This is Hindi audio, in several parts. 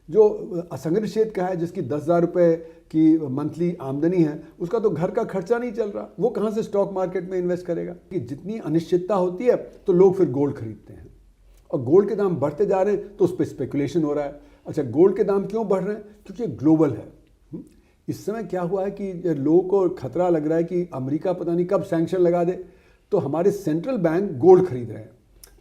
जो असंगठित क्षेत्र का है, जिसकी 10,000 रुपये की मंथली आमदनी है, उसका तो घर का खर्चा नहीं चल रहा, वो कहाँ से स्टॉक मार्केट में इन्वेस्ट करेगा? कि जितनी अनिश्चितता होती है तो लोग फिर गोल्ड खरीदते हैं, और गोल्ड के दाम बढ़ते जा रहे हैं तो उस पर स्पेकुलेशन हो रहा है। अच्छा, गोल्ड के दाम क्यों बढ़ रहे हैं? क्योंकि ये ग्लोबल है। इस समय क्या हुआ है कि लोगों को खतरा लग रहा है कि अमेरिका पता नहीं कब सैंक्शन लगा दे, तो हमारे सेंट्रल बैंक गोल्ड खरीद रहे हैं,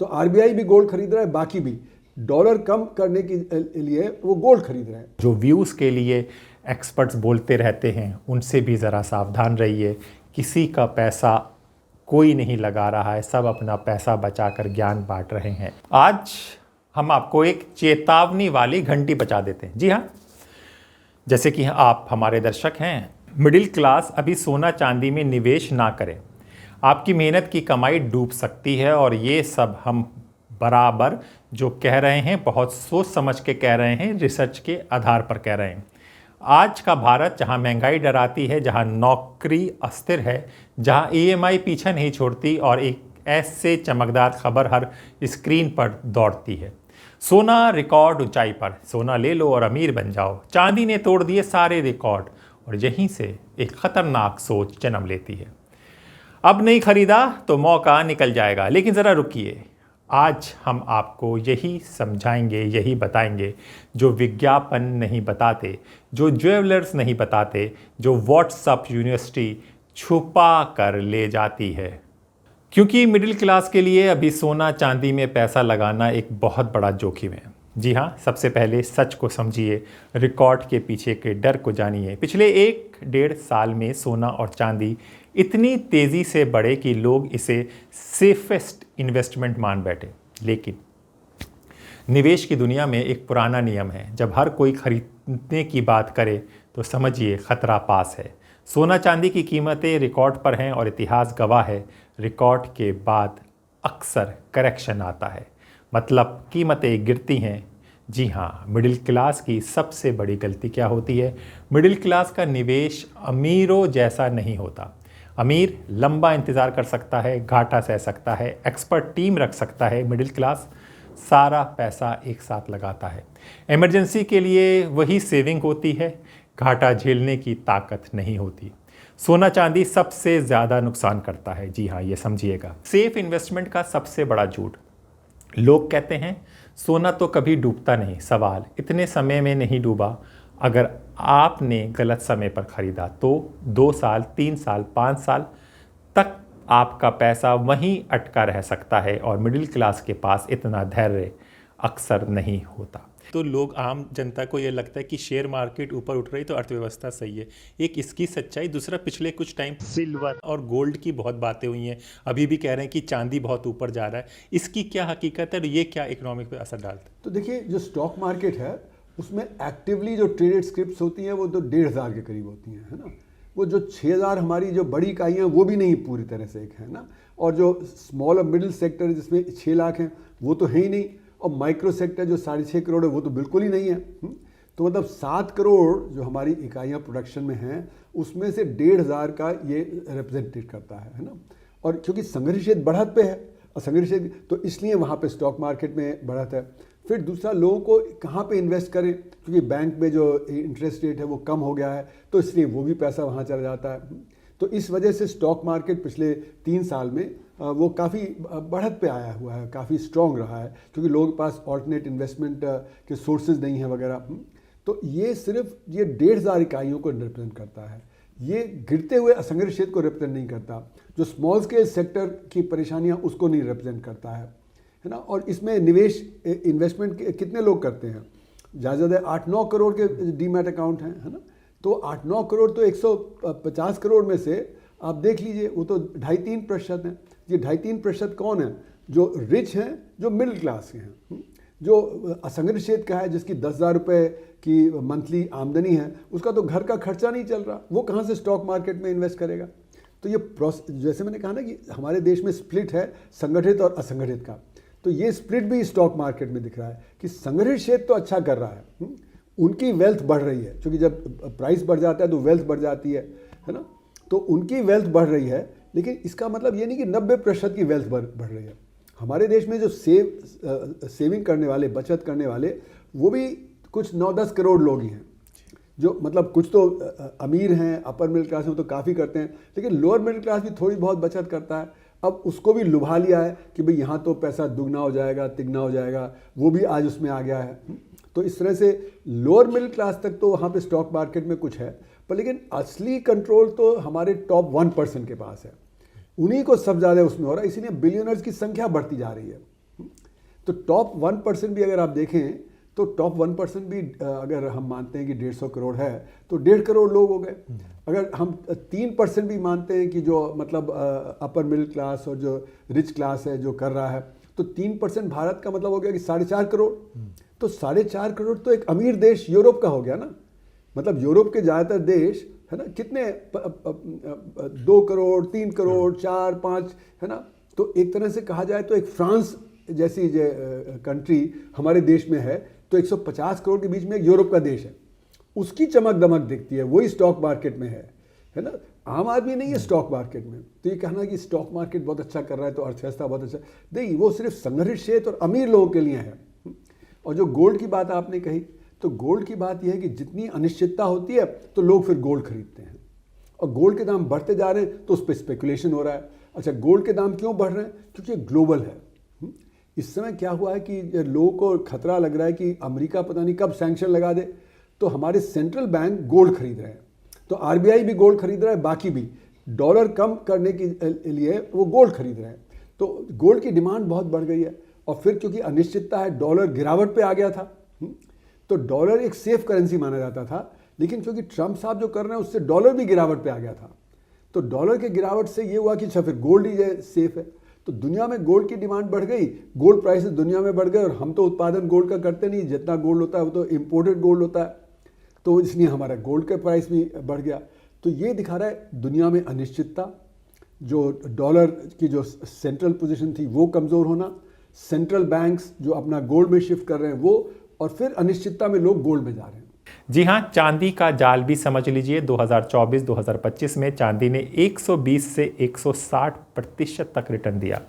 तो आरबीआई भी गोल्ड खरीद रहा है, बाकी भी डॉलर कम करने के लिए वो गोल्ड खरीद रहे हैं। जो व्यूज़ के लिए एक्सपर्ट्स बोलते रहते हैं उनसे भी ज़रा सावधान रहिए। किसी का पैसा कोई नहीं लगा रहा है, सब अपना पैसा बचाकर ज्ञान बांट रहे हैं। आज हम आपको एक चेतावनी वाली घंटी बजा देते हैं। जी हाँ, जैसे कि आप हमारे दर्शक हैं, मिडिल क्लास अभी सोना चांदी में निवेश ना करें। आपकी मेहनत की कमाई डूब सकती है, और ये सब हम बराबर जो कह रहे हैं बहुत सोच समझ के कह रहे हैं, रिसर्च के आधार पर कह रहे हैं। आज का भारत जहां महंगाई डराती है, जहां नौकरी अस्थिर है, जहां ईएमआई पीछा नहीं छोड़ती और एक ऐसे चमकदार खबर हर स्क्रीन पर दौड़ती है। सोना रिकॉर्ड ऊंचाई पर, सोना ले लो और अमीर बन जाओ। चांदी ने तोड़ दिए सारे रिकॉर्ड, और यहीं से एक खतरनाक सोच जन्म लेती है। अब नहीं खरीदा तो मौका निकल जाएगा। लेकिन ज़रा रुकिए, आज हम आपको यही समझाएंगे, यही बताएंगे जो विज्ञापन नहीं बताते, जो ज्वेलर्स नहीं बताते, जो व्हाट्सएप यूनिवर्सिटी छुपा कर ले जाती है। क्योंकि मिडिल क्लास के लिए अभी सोना चांदी में पैसा लगाना एक बहुत बड़ा जोखिम है। जी हाँ, सबसे पहले सच को समझिए, रिकॉर्ड के पीछे के डर को जानिए। पिछले 1-1.5 साल में सोना और चांदी इतनी तेज़ी से बढ़े कि लोग इसे सेफेस्ट इन्वेस्टमेंट मान बैठे। लेकिन निवेश की दुनिया में एक पुराना नियम है, जब हर कोई खरीदने की बात करे तो समझिए खतरा पास है। सोना चांदी की कीमतें रिकॉर्ड पर हैं, और इतिहास गवाह है, रिकॉर्ड के बाद अक्सर करेक्शन आता है, मतलब कीमतें गिरती हैं। जी हाँ, मिडिल क्लास की सबसे बड़ी गलती क्या होती है? मिडिल क्लास का निवेश अमीरों जैसा नहीं होता। अमीर लंबा इंतज़ार कर सकता है, घाटा सह सकता है, एक्सपर्ट टीम रख सकता है। मिडिल क्लास सारा पैसा एक साथ लगाता है। इमरजेंसी के लिए वही सेविंग होती है, घाटा झेलने की ताकत नहीं होती। सोना चांदी सबसे ज़्यादा नुकसान करता है। जी हाँ, ये समझिएगा। सेफ इन्वेस्टमेंट का सबसे बड़ा झूठ, लोग कहते हैं सोना तो कभी डूबता नहीं। सवाल, इतने समय में नहीं डूबा। अगर आपने गलत समय पर ख़रीदा तो 2 साल, 3 साल, 5 साल तक आपका पैसा वहीं अटका रह सकता है, और मिडिल क्लास के पास इतना धैर्य अक्सर नहीं होता। तो लोग, आम जनता को ये लगता है कि शेयर मार्केट ऊपर उठ रही तो अर्थव्यवस्था सही है। एक इसकी सच्चाई। दूसरा, पिछले कुछ टाइम सिल्वर और गोल्ड की बहुत बातें हुई हैं, अभी भी कह रहे हैं कि चांदी बहुत ऊपर जा रहा है। इसकी क्या हकीकत है और ये क्या इकोनॉमिक पे असर डालता है? तो देखिए, जो स्टॉक मार्केट है उसमें एक्टिवली जो ट्रेडेड स्क्रिप्ट्स होती हैं वो तो 1,500 के करीब होती हैं, है ना। वो जो 6,000 हमारी जो बड़ी इकाइयाँ वो भी नहीं पूरी तरह से एक है ना, और जो स्मॉल और मिडिल सेक्टर जिसमें 6 लाख हैं वो तो है ही नहीं, और माइक्रो सेक्टर जो 6.5 करोड़ है वो तो बिल्कुल ही नहीं है। तो मतलब 7 करोड़ जो हमारी इकाइयाँ प्रोडक्शन में हैं उसमें से 1,500 का ये रिप्रेजेंटेट करता है ना। और क्योंकि संघर्ष क्षेत्र बढ़त पे है, और संघर्ष क्षेत्र तो इसलिए वहाँ पे स्टॉक मार्केट में बढ़त है। फिर दूसरा, लोगों को कहाँ पे इन्वेस्ट करें, क्योंकि बैंक में जो इंटरेस्ट रेट है वो कम हो गया है, तो इसलिए वो भी पैसा वहाँ चला जाता है। तो इस वजह से स्टॉक मार्केट पिछले 3 साल में वो काफ़ी बढ़त पे आया हुआ है, काफ़ी स्ट्रॉन्ग रहा है, क्योंकि लोगों के पास ऑल्टरनेट इन्वेस्टमेंट के सोर्सेज नहीं है वगैरह। तो ये सिर्फ ये 1,500 इकाइयों को रिप्रेजेंट करता है, ये गिरते हुए असंगठित क्षेत्र को रिप्रेजेंट नहीं करता। जो स्मॉल स्केल सेक्टर की परेशानियाँ उसको नहीं रिप्रेजेंट करता है ना। और इसमें निवेश इन्वेस्टमेंट कितने लोग करते हैं? ज़्यादा 8-9 करोड़ के डीमैट अकाउंट हैं, है ना। तो 8-9 करोड़ तो 150 करोड़ में से आप देख लीजिए वो तो 2.5-3% हैं। ये 2.5-3% कौन है? जो रिच हैं, जो मिडिल क्लास के हैं। जो असंगठित क्षेत्र का है, जिसकी 10,000 रुपये की मंथली आमदनी है, उसका तो घर का खर्चा नहीं चल रहा, वो कहाँ से स्टॉक मार्केट में इन्वेस्ट करेगा? तो ये जैसे मैंने कहा ना कि हमारे देश में स्प्लिट है संगठित और असंगठित का, तो ये स्प्लिट भी स्टॉक मार्केट में दिख रहा है कि संगठित क्षेत्र तो अच्छा कर रहा है, उनकी वेल्थ बढ़ रही है, क्योंकि जब प्राइस बढ़ जाता है तो वेल्थ बढ़ जाती है ना। तो उनकी वेल्थ बढ़ रही है, लेकिन इसका मतलब ये नहीं कि 90% की वेल्थ बढ़ रही है। हमारे देश में जो सेविंग करने वाले, बचत करने वाले, वो भी कुछ 9-10 करोड़ लोग ही हैं जो मतलब कुछ तो अमीर हैं, अपर मिडिल क्लास में तो काफ़ी करते हैं, लेकिन लोअर मिडिल क्लास भी थोड़ी बहुत बचत करता है। अब उसको भी लुभा लिया है कि भाई यहाँ तो पैसा दुगना हो जाएगा, तिगना हो जाएगा, वो भी आज उसमें आ गया है। तो इस तरह से लोअर मिडिल क्लास तक तो वहाँ पे स्टॉक मार्केट में कुछ है, पर लेकिन असली कंट्रोल तो हमारे टॉप 1% के पास है, उन्हीं को सब ज़्यादा उसमें हो रहा है, इसीलिए बिलियनर्स की संख्या बढ़ती जा रही है। तो टॉप 1% भी अगर आप देखें तो टॉप 1% भी अगर हम मानते हैं कि 150 करोड़ है तो 1.5 करोड़ लोग हो गए। अगर हम 3% भी मानते हैं कि जो मतलब अपर मिडिल क्लास और जो रिच क्लास है जो कर रहा है, तो 3% भारत का मतलब हो गया कि 4.5 करोड़। तो 4.5 करोड़ तो एक अमीर देश यूरोप का हो गया ना। मतलब यूरोप के ज़्यादातर देश है ना कितने 2 करोड़ 3 करोड़ 4-5 है ना। तो एक तरह से कहा जाए तो एक फ्रांस जैसी कंट्री हमारे देश में है, तो 150 करोड़ के बीच में एक यूरोप का देश है, उसकी चमक दमक दिखती है, वही स्टॉक मार्केट में है ना। आम आदमी नहीं है स्टॉक मार्केट में। तो ये कहना कि स्टॉक मार्केट बहुत अच्छा कर रहा है तो अर्थव्यवस्था बहुत अच्छा, नहीं, वो सिर्फ संघर्ष क्षेत्र और अमीर लोगों के लिए है। और जो गोल्ड की बात आपने कही, तो गोल्ड की बात यह है कि जितनी अनिश्चितता होती है तो लोग फिर गोल्ड खरीदते हैं, और गोल्ड के दाम बढ़ते जा रहे हैं तो उस पर स्पेकुलेशन हो रहा है। अच्छा, गोल्ड के दाम क्यों बढ़ रहे हैं? क्योंकि ग्लोबल है। इस समय क्या हुआ है कि लोगों को खतरा लग रहा है कि अमेरिका पता नहीं कब सैंक्शन लगा दे, तो हमारे सेंट्रल बैंक गोल्ड खरीद रहे हैं, तो आरबीआई भी गोल्ड खरीद रहा है, बाकी भी डॉलर कम करने के लिए वो गोल्ड खरीद रहे हैं। तो गोल्ड की डिमांड बहुत बढ़ गई है, और फिर क्योंकि अनिश्चितता है डॉलर गिरावट पे आ गया था। तो डॉलर एक सेफ करेंसी माना जाता था, लेकिन क्योंकि ट्रंप साहब जो कर रहे हैं उससे डॉलर भी गिरावट पे आ गया था। तो डॉलर के गिरावट से ये हुआ कि अच्छा फिर गोल्ड ही सेफ है। तो दुनिया में गोल्ड की डिमांड बढ़ गई, गोल्ड प्राइसेस दुनिया में बढ़ गए, और हम तो उत्पादन गोल्ड का करते नहीं, जितना गोल्ड होता है वो तो इम्पोर्टेड गोल्ड होता है, तो इसलिए हमारा गोल्ड का प्राइस भी बढ़ गया। तो ये दिखा रहा है दुनिया में अनिश्चितता, जो डॉलर की जो सेंट्रल पोजीशन थी वो कमज़ोर होना, सेंट्रल बैंक्स जो अपना गोल्ड में शिफ्ट कर रहे हैं वो, और फिर अनिश्चितता में लोग गोल्ड में जा रहे हैं। जी हाँ, चांदी का जाल भी समझ लीजिए। 2024-2025 में चांदी ने 120 से 160% तक रिटर्न दिया।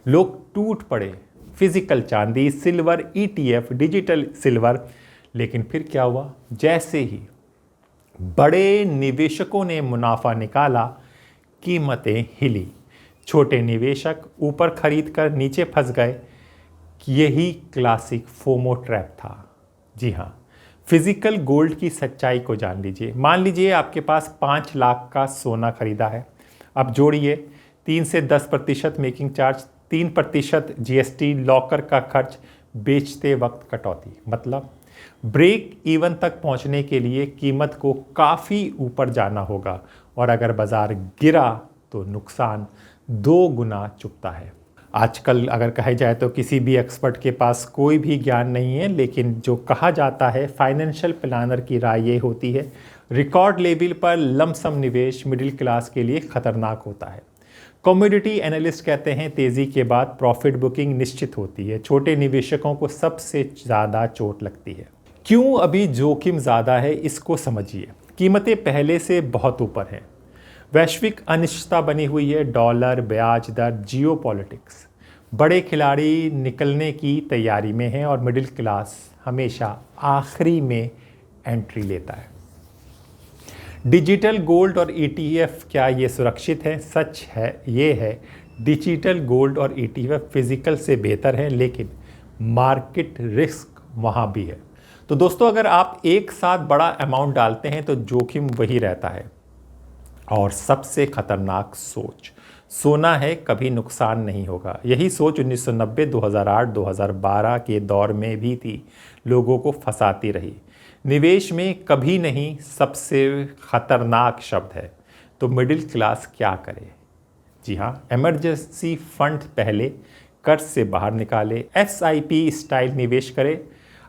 लोग टूट पड़े, फिजिकल चांदी, सिल्वर, ETF, डिजिटल सिल्वर। लेकिन फिर क्या हुआ? जैसे ही बड़े निवेशकों ने मुनाफा निकाला, कीमतें हिली। छोटे निवेशक ऊपर खरीद कर नीचे फंस गए। यही क्लासिक फोमो ट्रैप था। जी हाँ, फिजिकल गोल्ड की सच्चाई को जान लीजिए। मान लीजिए आपके पास 5 लाख का सोना खरीदा है, अब जोड़िए 3 से 10% मेकिंग चार्ज, 3% GST, लॉकर का खर्च, बेचते वक्त कटौती। मतलब ब्रेक इवन तक पहुंचने के लिए कीमत को काफ़ी ऊपर जाना होगा, और अगर बाजार गिरा तो नुकसान 2 गुना चुकता है। आजकल अगर कहा जाए तो किसी भी एक्सपर्ट के पास कोई भी ज्ञान नहीं है, लेकिन जो कहा जाता है फाइनेंशियल प्लानर की राय ये होती है, रिकॉर्ड लेवल पर लमसम निवेश मिडिल क्लास के लिए खतरनाक होता है। कमोडिटी एनालिस्ट कहते हैं तेज़ी के बाद प्रॉफिट बुकिंग निश्चित होती है। छोटे निवेशकों को सबसे ज़्यादा चोट लगती है। क्यों अभी जोखिम ज़्यादा है, इसको समझिए। कीमतें पहले से बहुत ऊपर हैं, वैश्विक अनिश्चितता बनी हुई है, डॉलर, ब्याज दर, जियोपॉलिटिक्स। बड़े खिलाड़ी निकलने की तैयारी में हैं, और मिडिल क्लास हमेशा आखिरी में एंट्री लेता है। डिजिटल गोल्ड और ETF, क्या ये सुरक्षित है? सच है ये है, डिजिटल गोल्ड और ETF फिजिकल से बेहतर है, लेकिन मार्केट रिस्क वहाँ भी है। तो दोस्तों, अगर आप एक साथ बड़ा अमाउंट डालते हैं तो जोखिम वही रहता है। और सबसे खतरनाक सोच सोना है, कभी नुकसान नहीं होगा। यही सोच 1990, 2008, 2012 के दौर में भी थी, लोगों को फंसाती रही। निवेश में कभी नहीं सबसे खतरनाक शब्द है। तो मिडिल क्लास क्या करे? जी हाँ, इमरजेंसी फंड पहले, कर्ज से बाहर निकाले, SIP स्टाइल निवेश करे।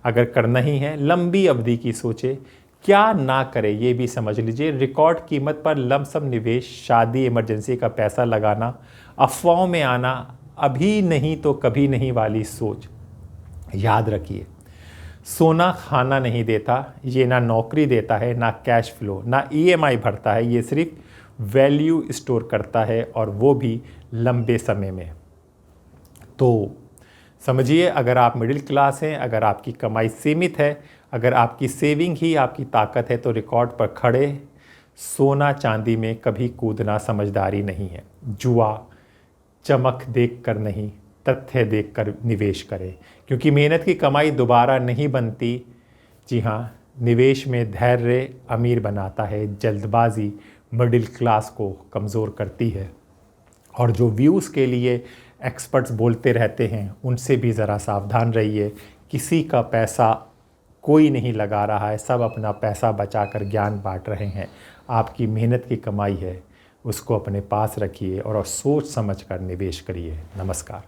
अगर करना ही है, लंबी अवधि की सोचे। क्या ना करे ये भी समझ लीजिए। रिकॉर्ड कीमत पर लमसम निवेश, शादी, इमरजेंसी का पैसा लगाना, अफवाहों में आना, अभी नहीं तो कभी नहीं वाली सोच। याद रखिए, सोना खाना नहीं देता, ये ना नौकरी देता है, ना कैश फ्लो, ना EMI भरता है। ये सिर्फ वैल्यू स्टोर करता है, और वो भी लंबे समय में। तो समझिए, अगर आप मिडिल क्लास हैं, अगर आपकी कमाई सीमित है, अगर आपकी सेविंग ही आपकी ताकत है तो रिकॉर्ड पर खड़े सोना चांदी में कभी कूदना समझदारी नहीं है। जुआ चमक देखकर नहीं, तथ्य देखकर निवेश करें, क्योंकि मेहनत की कमाई दोबारा नहीं बनती। जी हाँ, निवेश में धैर्य अमीर बनाता है, जल्दबाजी मिडिल क्लास को कमज़ोर करती है। और जो व्यूज़ के लिए एक्सपर्ट्स बोलते रहते हैं उनसे भी ज़रा सावधान रहिए। किसी का पैसा कोई नहीं लगा रहा है, सब अपना पैसा बचाकर ज्ञान बांट रहे हैं। आपकी मेहनत की कमाई है, उसको अपने पास रखिए और सोच समझकर निवेश करिए। नमस्कार।